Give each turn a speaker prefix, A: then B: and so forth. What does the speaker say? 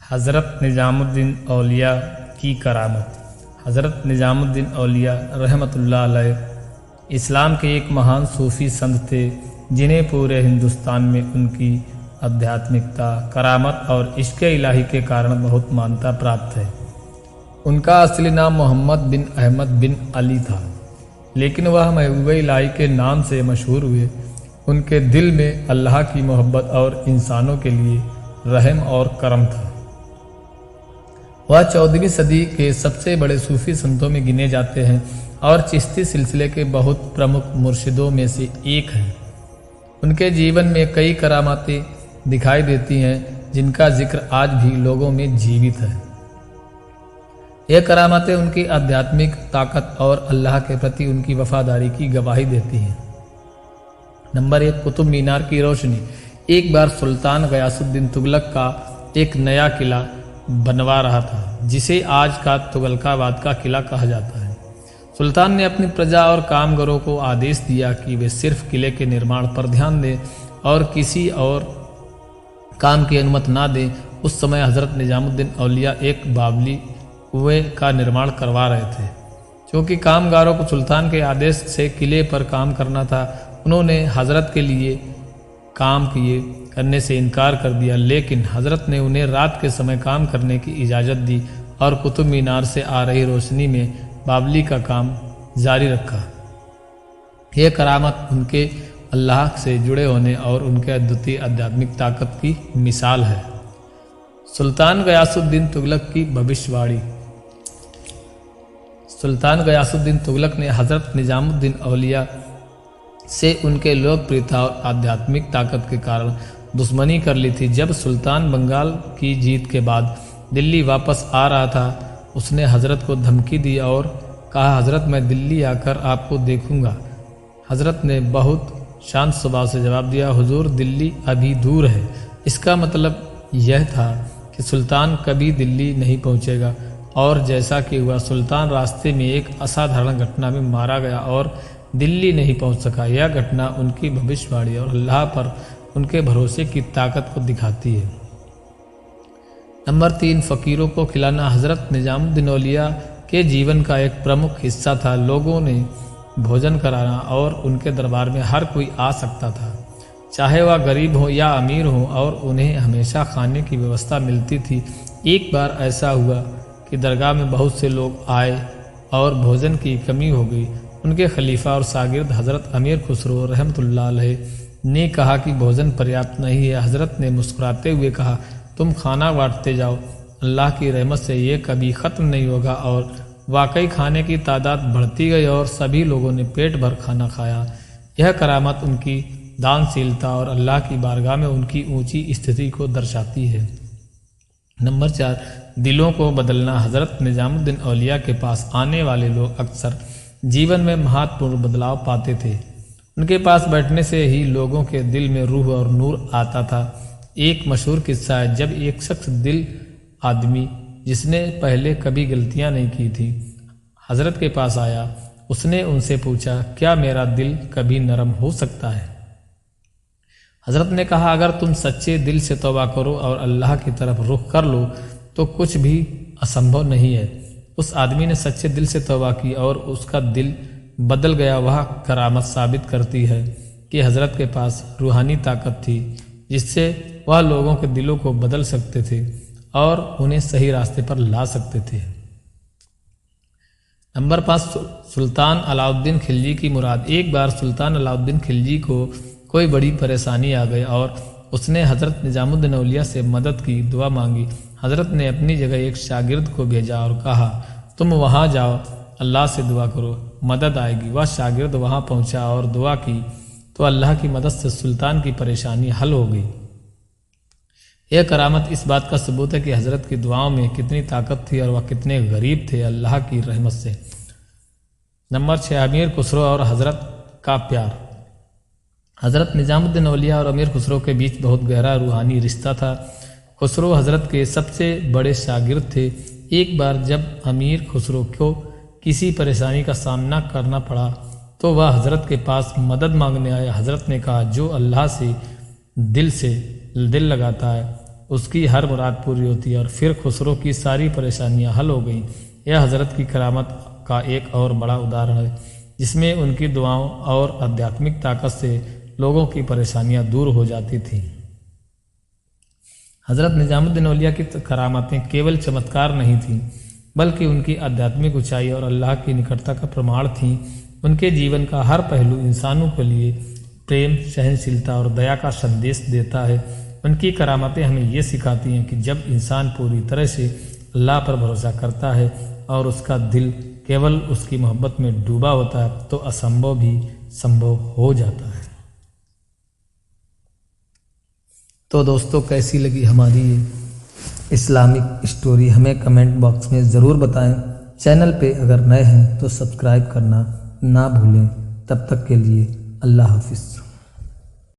A: हज़रत निज़ामुद्दीन औलिया की करामत। हज़रत निज़ामुद्दीन औलिया रहमतुल्लाह अलैह इस्लाम के एक महान सूफ़ी संत थे जिन्हें पूरे हिंदुस्तान में उनकी आध्यात्मिकता, करामत और इश्क़ इलाही के कारण बहुत मान्यता प्राप्त है। उनका असली नाम मोहम्मद बिन अहमद बिन अली था, लेकिन वह महबूब इलाही के नाम से मशहूर हुए। उनके दिल में अल्लाह की मोहब्बत और इंसानों के लिए रहम और करम था। वह 14वीं सदी के सबसे बड़े सूफी संतों में गिने जाते हैं और चिश्ती सिलसिले के बहुत प्रमुख मुर्शिदों में से एक हैं। उनके जीवन में कई करामातें दिखाई देती हैं जिनका जिक्र आज भी लोगों में जीवित है। ये करामातें उनकी आध्यात्मिक ताकत और अल्लाह के प्रति उनकी वफादारी की गवाही देती हैं। नंबर 1, कुतुब मीनार की रोशनी। एक बार सुल्तान गयासुद्दीन तुगलक का एक नया किला बनवा रहा था, जिसे आज का तुगलकाबाद का किला कहा जाता है। सुल्तान ने अपनी प्रजा और कामगारों को आदेश दिया कि वे सिर्फ किले के निर्माण पर ध्यान दें और किसी और काम की अनुमति ना दें। उस समय हज़रत निज़ामुद्दीन औलिया एक बावली कुएं का निर्माण करवा रहे थे। क्योंकि कामगारों को सुल्तान के आदेश से किले पर काम करना था, उन्होंने हजरत के लिए काम करने से इनकार कर दिया, लेकिन हजरत ने उन्हें रात के समय काम करने की इजाज़त दी और कुतुब मीनार से आ रही रोशनी में बावली का काम जारी रखा। यह करामत उनके अल्लाह से जुड़े होने और उनके अद्वितीय आध्यात्मिक ताकत की मिसाल है। सुल्तान गयासुद्दीन तुगलक की भविष्यवाणी। सुल्तान गयासुद्दीन तुगलक ने हज़रत निज़ामुद्दीन औलिया से उनके लोकप्रियता और आध्यात्मिक ताकत के कारण दुश्मनी कर ली थी। जब सुल्तान बंगाल की जीत के बाद दिल्ली वापस आ रहा था, उसने हज़रत को धमकी दी और कहा, हज़रत मैं दिल्ली आकर आपको देखूंगा। हज़रत ने बहुत शांत स्वभाव से जवाब दिया, हुजूर दिल्ली अभी दूर है। इसका मतलब यह था कि सुल्तान कभी दिल्ली नहीं पहुंचेगा, और जैसा कि हुआ, सुल्तान रास्ते में एक असाधारण घटना में मारा गया और दिल्ली नहीं पहुंच सका। यह घटना उनकी भविष्यवाणी और अल्लाह पर उनके भरोसे की ताकत को दिखाती है। नंबर 3, फ़कीरों को खिलाना। हज़रत निज़ामुद्दीन औलिया के जीवन का एक प्रमुख हिस्सा था। लोगों ने भोजन कराना और उनके दरबार में हर कोई आ सकता था, चाहे वह गरीब हो या अमीर हो, और उन्हें हमेशा खाने की व्यवस्था मिलती थी। एक बार ऐसा हुआ कि दरगाह में बहुत से लोग आए और भोजन की कमी हो गई। उनके खलीफा और शागिर्द हज़रत अमीर खुसरो रहमतुल्लाह अलैह ने कहा कि भोजन पर्याप्त नहीं है। हज़रत ने मुस्कुराते हुए कहा, तुम खाना बांटते जाओ, अल्लाह की रहमत से ये कभी ख़त्म नहीं होगा। और वाकई खाने की तादाद बढ़ती गई और सभी लोगों ने पेट भर खाना खाया। यह करामत उनकी दानशीलता और अल्लाह की बारगाह में उनकी ऊंची स्थिति को दर्शाती है। नंबर 4, दिलों को बदलना। हज़रत निज़ामुद्दीन औलिया के पास आने वाले लोग अक्सर जीवन में महत्वपूर्ण बदलाव पाते थे। उनके पास बैठने से ही लोगों के दिल में रूह और नूर आता था। एक मशहूर किस्सा है, जब एक शख्स दिल आदमी जिसने पहले कभी गलतियां नहीं की थी हज़रत के पास आया। उसने उनसे पूछा, क्या मेरा दिल कभी नरम हो सकता है? हज़रत ने कहा, अगर तुम सच्चे दिल से तौबा करो और अल्लाह की तरफ रुख कर लो तो कुछ भी असंभव नहीं है। उस आदमी ने सच्चे दिल से तौबा की और उसका दिल बदल गया। वह करामत साबित करती है कि हज़रत के पास रूहानी ताकत थी, जिससे वह लोगों के दिलों को बदल सकते थे और उन्हें सही रास्ते पर ला सकते थे। नंबर 5, सुल्तान अलाउद्दीन खिलजी की मुराद। एक बार सुल्तान अलाउद्दीन खिलजी को कोई बड़ी परेशानी आ गई और उसने हज़रत निज़ामुद्दीन औलिया से मदद की दुआ मांगी। हज़रत ने अपनी जगह एक शागिर्द को भेजा और कहा, तुम वहाँ जाओ, अल्लाह से दुआ करो, मदद आएगी। वह शागिर्द वहाँ पहुँचा और दुआ की तो अल्लाह की मदद से सुल्तान की परेशानी हल हो गई। यह करामत इस बात का सबूत है कि हज़रत की दुआओं में कितनी ताकत थी और वह कितने गरीब थे अल्लाह की रहमत से। नंबर 6, अमीर खुसरो और हज़रत का प्यार। हज़रत निज़ामुद्दीन औलिया और अमीर खुसरो के बीच बहुत गहरा रूहानी रिश्ता था। खुसरो हज़रत के सबसे बड़े शागिर्द थे। एक बार जब अमीर खुसरो को किसी परेशानी का सामना करना पड़ा तो वह हज़रत के पास मदद मांगने आया। हज़रत ने कहा, जो अल्लाह से दिल लगाता है उसकी हर मुराद पूरी होती है और फिर खुसरो की सारी परेशानियां हल हो गईं। यह हज़रत की करामत का एक और बड़ा उदाहरण है, जिसमें उनकी दुआओं और आध्यात्मिक ताकत से लोगों की परेशानियां दूर हो जाती थीं। हज़रत निजामुद्दीन औलिया की करामातें केवल चमत्कार नहीं थीं, बल्कि उनकी आध्यात्मिक ऊंचाई और अल्लाह की निकटता का प्रमाण थीं। उनके जीवन का हर पहलू इंसानों के लिए प्रेम, सहनशीलता और दया का संदेश देता है। उनकी करामातें हमें ये सिखाती हैं कि जब इंसान पूरी तरह से अल्लाह पर भरोसा करता है और उसका दिल केवल उसकी मोहब्बत में डूबा होता है तो असंभव भी संभव हो जाता है। तो दोस्तों, कैसी लगी हमारी ये इस्लामिक स्टोरी हमें कमेंट बॉक्स में ज़रूर बताएं। चैनल पे अगर नए हैं तो सब्सक्राइब करना ना भूलें। तब तक के लिए अल्लाह हाफिज़।